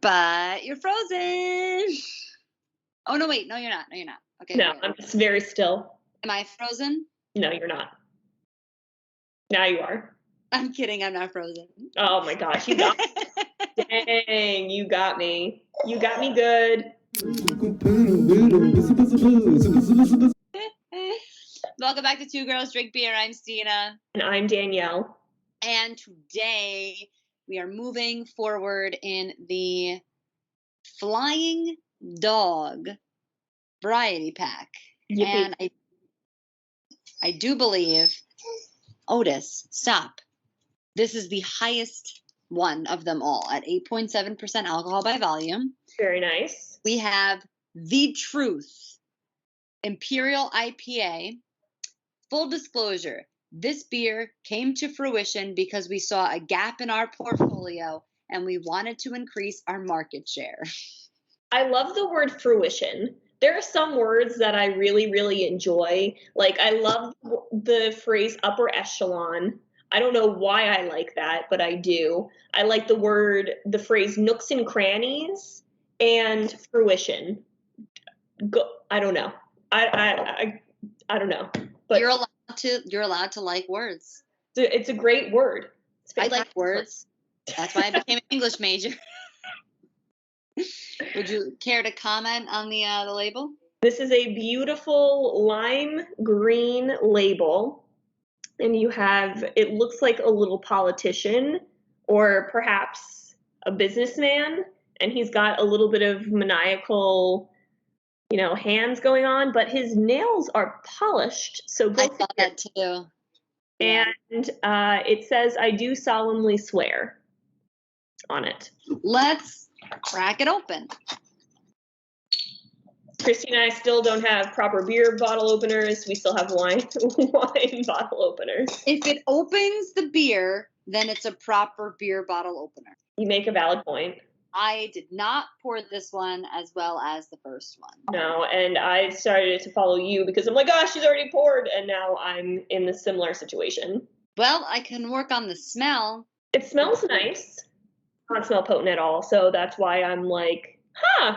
But you're frozen. Oh, no, wait. No, you're not. No, you're not. Okay. No, good. I'm just very still. Am I frozen? No, you're not. Now you are. I'm kidding. I'm not frozen. Oh my gosh, you got me. Dang, you got me. You got me good. Welcome back to Two Girls Drink Beer. I'm Stina. And I'm Danielle. And today we are moving forward in the Flying Dog variety pack. Yippee. And I do believe, Otis, stop. This is the highest one of them all at 8.7% alcohol by volume. Very nice. We have The Truth Imperial IPA. Full disclosure, this beer came to fruition because we saw a gap in our portfolio and we wanted to increase our market share. I love the word fruition. There are some words that I really, really enjoy. Like, I love the phrase upper echelon. I don't know why I like that, but I do. I like the phrase nooks and crannies and fruition. I don't know. I don't know. But you're allowed to like words. It's a great word. I like words. That's why I became an English major. Would you care to comment on the label? This is a beautiful lime green label. And it looks like a little politician or perhaps a businessman. And he's got a little bit of maniacal, hands going on, but his nails are polished. So I thought that too. Yeah. And it says, "I do solemnly swear" on it. Let's crack it open. Christine and I still don't have proper beer bottle openers. We still have wine bottle openers. If it opens the beer, then it's a proper beer bottle opener. You make a valid point. I did not pour this one as well as the first one. No, and I started to follow you because I'm like, gosh, she's already poured, and now I'm in the similar situation. Well, I can work on the smell. It smells nice. It doesn't smell potent at all, so that's why I'm like,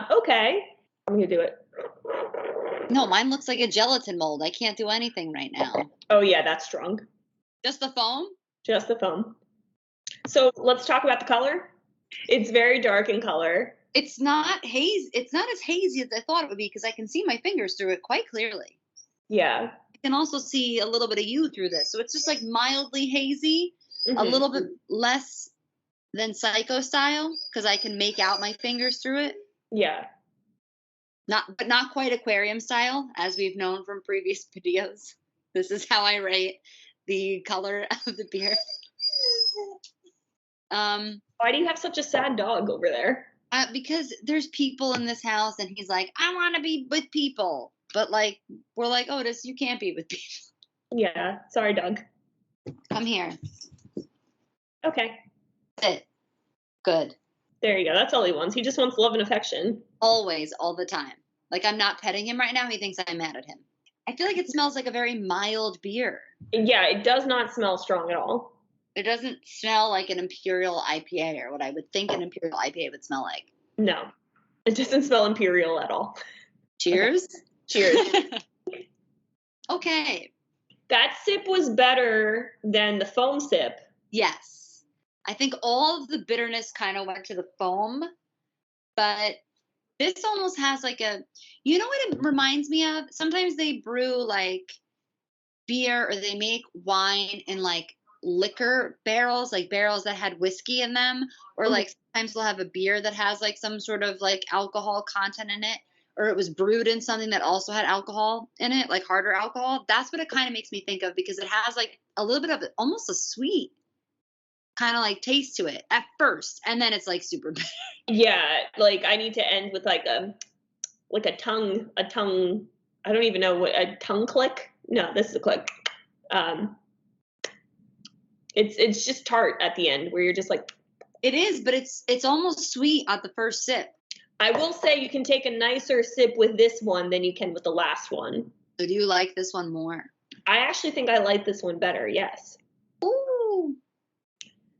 okay. I'm going to do it. No, mine looks like a gelatin mold. I can't do anything right now. Oh, yeah, that's strong. Just the foam? Just the foam. So let's talk about the color. It's very dark in color. It's not hazy. It's not as hazy as I thought it would be because I can see my fingers through it quite clearly. Yeah. I can also see a little bit of you through this. So it's just like mildly hazy, a little bit less than Psycho style because I can make out my fingers through it. Yeah. But not quite aquarium style, as we've known from previous videos. This is how I rate the color of the beer. Why do you have such a sad dog over there? Because there's people in this house, and he's like, I want to be with people. But, we're like, Otis, you can't be with people. Yeah. Sorry, Doug. Come here. Okay. Sit. Good. There you go. That's all he wants. He just wants love and affection. Always, all the time. I'm not petting him right now. He thinks I'm mad at him. I feel like it smells like a very mild beer. Yeah, it does not smell strong at all. It doesn't smell like an Imperial IPA or what I would think an Imperial IPA would smell like. No, it doesn't smell Imperial at all. Cheers. Okay. Cheers. Okay. That sip was better than the foam sip. Yes. I think all of the bitterness kind of went to the foam, but this almost has what it reminds me of? Sometimes they brew beer or they make wine in liquor barrels, barrels that had whiskey in them, or sometimes they'll have a beer that has some sort of alcohol content in it, or it was brewed in something that also had alcohol in it, harder alcohol. That's what it kind of makes me think of because it has a little bit of almost a sweet kind of taste to it at first, and then it's super bitter. Yeah, I need to end with a tongue. I don't even know what a tongue click. No, this is a click. It's just tart at the end where you're just It is, but it's almost sweet at the first sip. I will say you can take a nicer sip with this one than you can with the last one. So do you like this one more? I actually think I like this one better, yes. Ooh.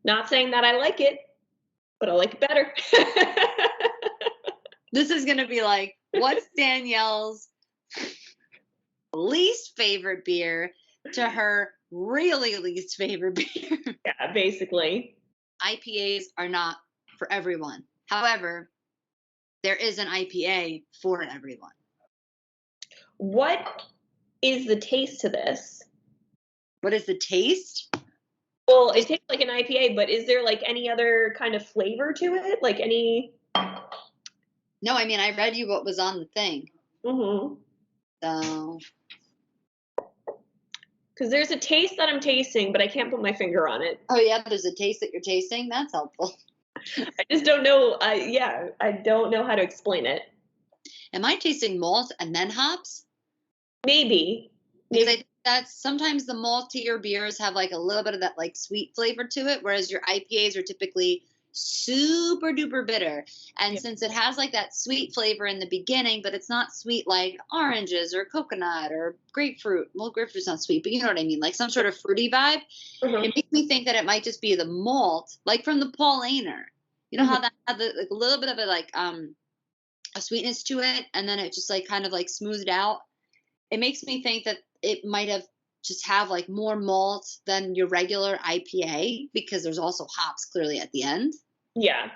Not saying that I like it, but I like it better. This is gonna be like, what's Danielle's least favorite beer to her really least favorite beer? Yeah, basically. IPAs are not for everyone. However, there is an IPA for everyone. What is the taste to this? What is the taste? Well, it Just tastes like an IPA, but is there like any other kind of flavor to it? Like any? no, I mean I read you what was on the thing. Mm-hmm. So Because there's a taste that I'm tasting, but I can't put my finger on it. oh yeah, there's a taste that you're tasting. That's helpful. I just don't know. Yeah, I don't know how to explain it. Am I tasting malt and then hops? Maybe, Because I maybe. think that's sometimes the maltier beers have like a little bit of that like sweet flavor to it, whereas your IPAs are typically super duper bitter. And Yeah. since it has like that sweet flavor in the beginning, but it's not sweet like oranges or coconut or grapefruit. Well, grapefruit's not sweet, but you know what I mean, like some sort of fruity vibe. Uh-huh. It makes me think that it might just be the malt, like from the Paulaner. You know Mhm. how that had the, like a little bit of a sweetness to it, and then it just like kind of like smoothed out. It makes me think that it might have just have like more malt than your regular IPA because there's also hops clearly at the end. Yeah,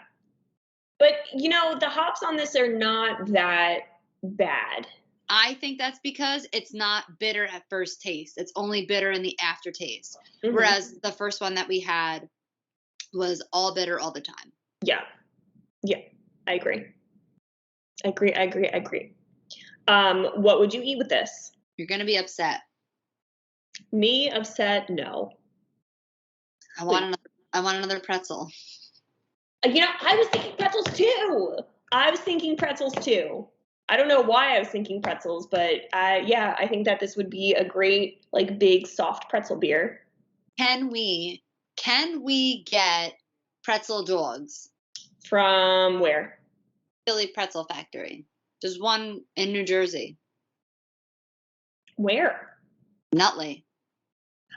but the hops on this are not that bad. I think that's because it's not bitter at first taste. It's only bitter in the aftertaste. Hmm. Whereas the first one that we had was all bitter all the time. Yeah, yeah, I agree. I agree. I agree. I agree. What would you eat with this? You're going to be upset. Me upset? No. I want Please. another I want another pretzel. I was thinking pretzels too. I was thinking pretzels too. I don't know why I was thinking pretzels, but yeah, I think that this would be a great, like, big, soft pretzel beer. Can we get pretzel dogs? From where? Philly Pretzel Factory. There's one in New Jersey. Where? Nutley.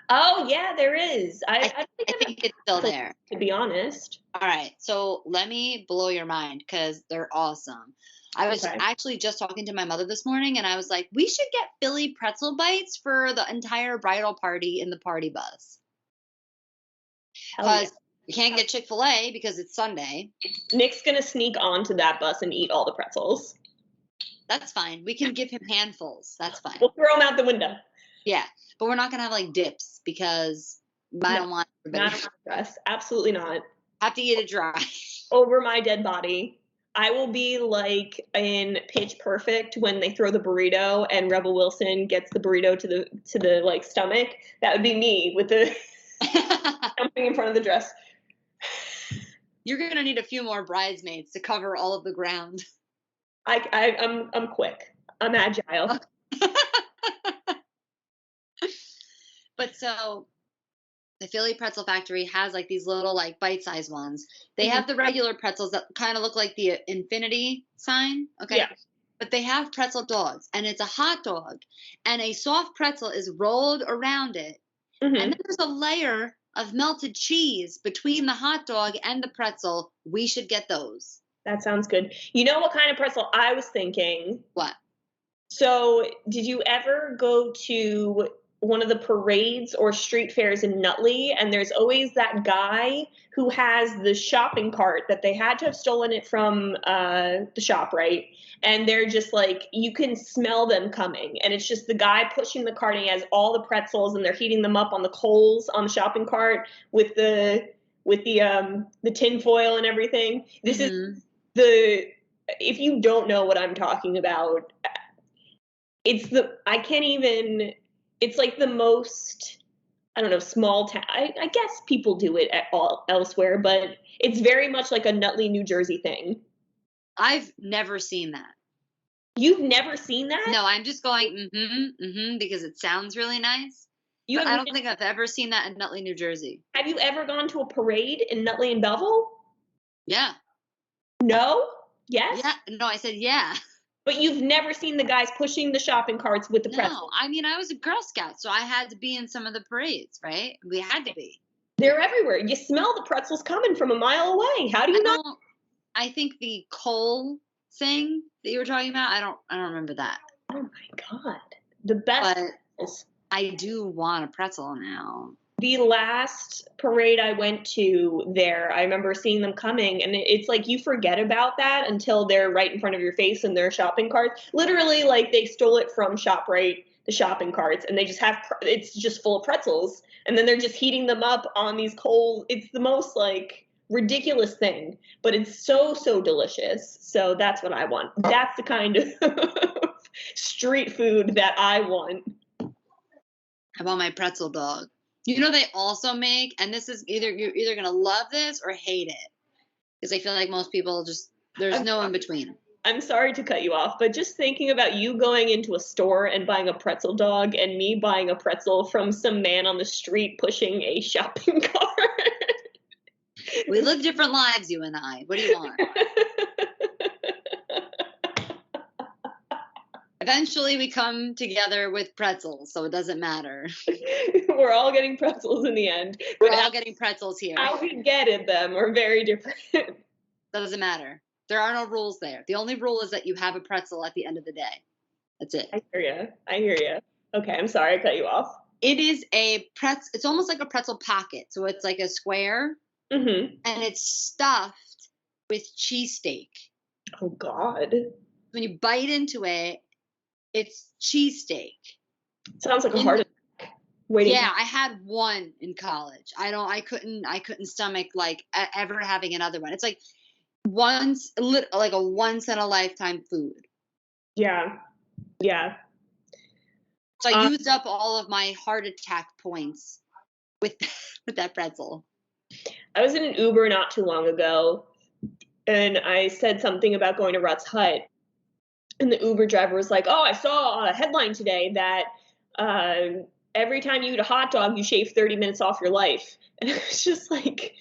Oh, yeah, there is. I don't think I I've think had it's still pretzels, there. to be honest. All right. So let me blow your mind because they're awesome. I was Okay. actually just talking to my mother this morning and I was like, we should get Philly pretzel bites for the entire bridal party in the party bus. Hell yeah. Because we can't get Chick fil A because it's Sunday. Nick's gonna sneak onto that bus and eat all the pretzels. That's fine. We can give him handfuls. That's fine. We'll throw them out the window. Yeah. But we're not going to have like dips because I No, don't want not everybody on the dress. Absolutely not. have to eat it dry. Over my dead body. I will be like in Pitch Perfect when they throw the burrito and Rebel Wilson gets the burrito to the like stomach. That would be me with the jumping in front of the dress. You're going to need a few more bridesmaids to cover all of the ground. I'm quick. I'm agile. But so the Philly Pretzel Factory has like these little like bite-sized ones. They Mhm. have the regular pretzels that kind of look like the infinity sign, Yeah. okay? But they have pretzel dogs and it's a hot dog and a soft pretzel is rolled around it. And Hmm. then there's a layer of melted cheese between the hot dog and the pretzel. We should get those. That sounds good. You know what kind of pretzel I was thinking? What? So, did you ever go to one of the parades or street fairs in Nutley? And there's always that guy who has the shopping cart that they had to have stolen it from the shop, right? And they're just like, you can smell them coming. And it's just the guy pushing the cart and he has all the pretzels and they're heating them up on the coals on the shopping cart with the tin foil and everything. This is Mhm. the if you don't know what I'm talking about, I can't even, it's like the most, I don't know, small town. I guess people do it at all elsewhere, but it's very much like a Nutley, New Jersey thing. I've never seen that. You've never seen that? No, I'm just going, because it sounds really nice. You But have I don't think I've ever seen that in Nutley, New Jersey. have you ever gone to a parade in Nutley and Belleville? Yeah. No? Yeah. Yes? No, I said, yeah. But you've never seen the guys pushing the shopping carts with the No, pretzels. I mean, I was a Girl Scout, so I had to be in some of the parades, right? We had to be. They're everywhere. You smell the pretzels coming from a mile away. How do I you not? don't, I think the coal thing that you were talking about. I don't remember that. Oh my god. The best But pretzels. I do want a pretzel now. The last parade I went to there, I remember seeing them coming, and it's like you forget about that until they're right in front of your face in their shopping carts. Literally, like they stole it from ShopRite, the shopping carts, and they just have it's just full of pretzels, and then they're just heating them up on these coals. It's the most like ridiculous thing, but it's so delicious. So that's what I want. That's the kind of street food that I want. How about my pretzel dog? You know they also make, and this is you're either gonna love this or hate it, because I feel like most people just there's I'm no in between. I'm sorry to cut you off, but just thinking about you going into a store and buying a pretzel dog and me buying a pretzel from some man on the street pushing a shopping cart. We live different lives, you and I. What do you want? Eventually, we come together with pretzels, so it doesn't matter. We're all getting pretzels in the end, We're but all getting pretzels here. how we get at them are very different. Doesn't matter. There are no rules there. The only rule is that you have a pretzel at the end of the day. That's it. I hear you. I hear you. Okay, I'm sorry I cut you off. It is a pretzel. It's almost like a pretzel pocket. So it's like a square, Mhm. and it's stuffed with cheesesteak. Oh God. When you bite into it, it's cheesesteak. Sounds like a In heart attack. Waiting. Yeah, I had one in college. I couldn't stomach like ever having another one. It's like like a once in a lifetime food. Yeah. Yeah. So I Um, used up all of my heart attack points with with that pretzel. I was in an Uber not too long ago, and I said something about going to Rutt's Hut, and the Uber driver was like, "Oh, I saw a headline today that every time you eat a hot dog, you shave 30 minutes off your life." And it was just like,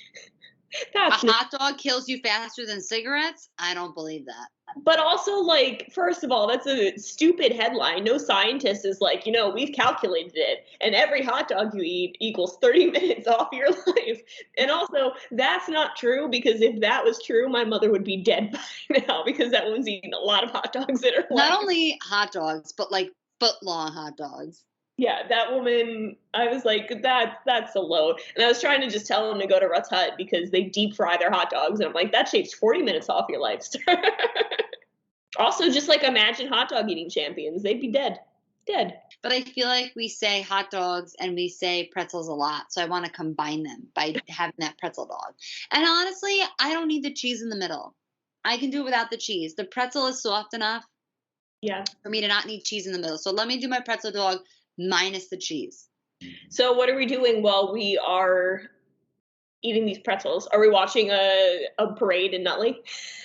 A that's not. hot dog kills you faster than cigarettes? I don't believe that. But also, like, first of all, that's a stupid headline. No scientist is like, we've calculated it, and every hot dog you eat equals 30 minutes off your life. And also, that's not true because if that was true, my mother would be dead by now because that woman's eating a lot of hot dogs in her life. Not only hot dogs, but like foot long hot dogs. Yeah, that woman, I was like, that's a load. And I was trying to just tell him to go to Rutt's Hut because they deep fry their hot dogs. And I'm like, that shaves 40 minutes off your life, sir. Also, just like imagine hot dog eating champions. They'd be dead. Dead. But I feel like we say hot dogs and we say pretzels a lot. So I want to combine them by having that pretzel dog. And honestly, I don't need the cheese in the middle. I can do it without the cheese. The pretzel is soft enough Yeah. for me to not need cheese in the middle. So let me do my pretzel dog minus the cheese. So what are we doing while we are eating these pretzels? Are we watching a parade in Nutley?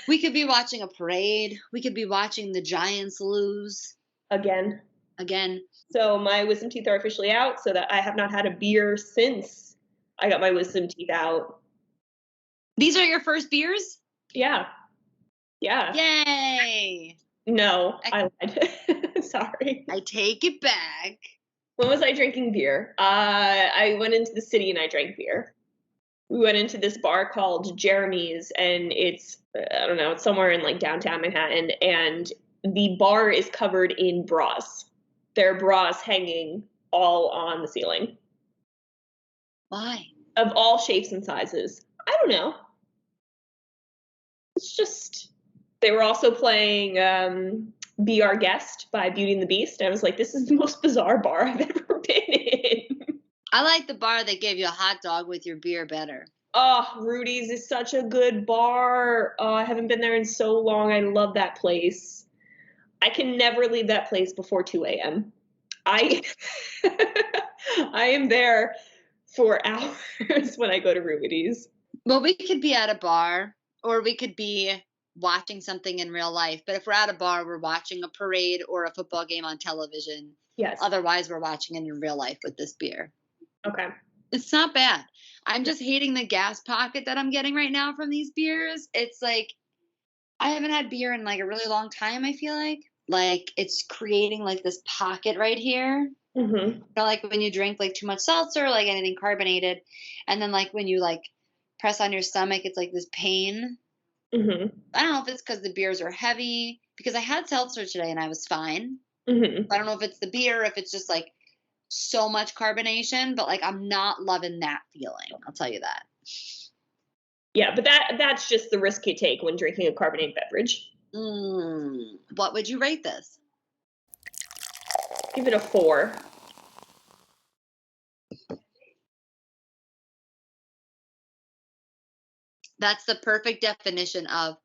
We could be watching a parade. We could be watching the Giants lose Again. again. So my wisdom teeth are officially out, so that I have not had a beer since I got my wisdom teeth out. These are your first beers? Yeah. Yeah. Yay! No, I lied. Sorry. I take it back. When was I drinking beer? I went into the city and I drank beer. We went into this bar called Jeremy's, and it's I don't know, it's somewhere in like downtown Manhattan, and the bar is covered in bras. There are bras hanging all on the ceiling Why? of all shapes and sizes. I don't know. It's just they were also playing Be Our Guest by Beauty and the Beast. And I was like, this is the most bizarre bar I've ever been in. I like the bar that gave you a hot dog with your beer better. Oh, Rudy's is such a good bar. Oh, I haven't been there in so long. I love that place. I can never leave that place before 2 a.m. I I am there for hours when I go to Rudy's. Well, we could be at a bar or we could be watching something in real life. But if we're at a bar, we're watching a parade or a football game on television. Yes. Otherwise, we're watching it in real life with this beer. Okay. It's not bad. I'm just hating the gas pocket that I'm getting right now from these beers. It's like I haven't had beer in like a really long time, I feel like. Like it's creating like this pocket right here. Mm-hmm. You know, like when you drink like too much seltzer, like anything carbonated, and then like when you like press on your stomach, it's like this pain. Mhm. I don't know if it's because the beers are heavy, because I had seltzer today and I was fine. Mhm. I don't know if it's the beer, if it's just like so much carbonation, but like I'm not loving that feeling. I'll tell you that. Yeah, but that's just the risk you take when drinking a carbonated beverage. What would you rate this? Give it a 4. That's the perfect definition of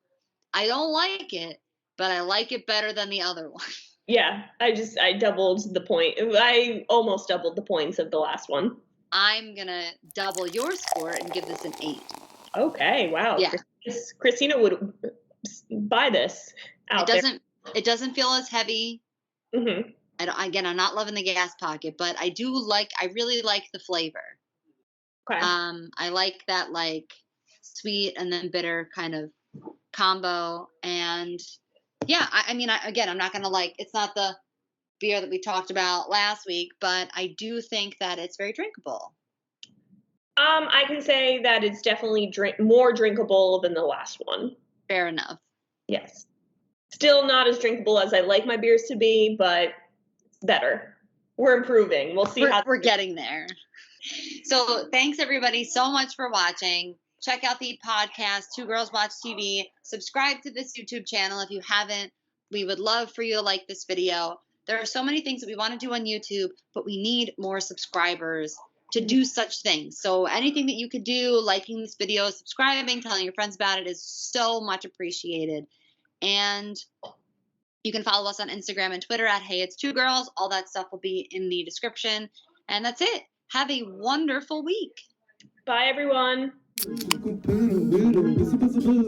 I don't like it, but I like it better than the other one. Yeah, I doubled the point. I almost doubled the points of the last one. I'm gonna double your score and give this an 8. Okay, wow. Yeah, Christina would buy this it out there. doesn't it doesn't feel as heavy. Mhm. Again, I'm not loving the gas pocket, but I really like the flavor. Okay. I like that like sweet and then bitter kind of combo. And yeah, I mean, again, I'm not gonna like it's not the beer that we talked about last week, but I do think that it's very drinkable. I can say that it's definitely more drinkable than the last one. Fair enough. Yes. Still not as drinkable as I like my beers to be, but it's better. We're improving. We'll see how. We're getting there. So thanks everybody so much for watching. Check out the podcast, Two Girls Watch TV. Subscribe to this YouTube channel if you haven't. We would love for you to like this video. There are so many things that we want to do on YouTube, but we need more subscribers to do such things. So anything that you could do, liking this video, subscribing, telling your friends about it is so much appreciated. And you can follow us on Instagram and Twitter at Hey It's Two Girls. All that stuff will be in the description. And that's it. Have a wonderful week. Bye, everyone.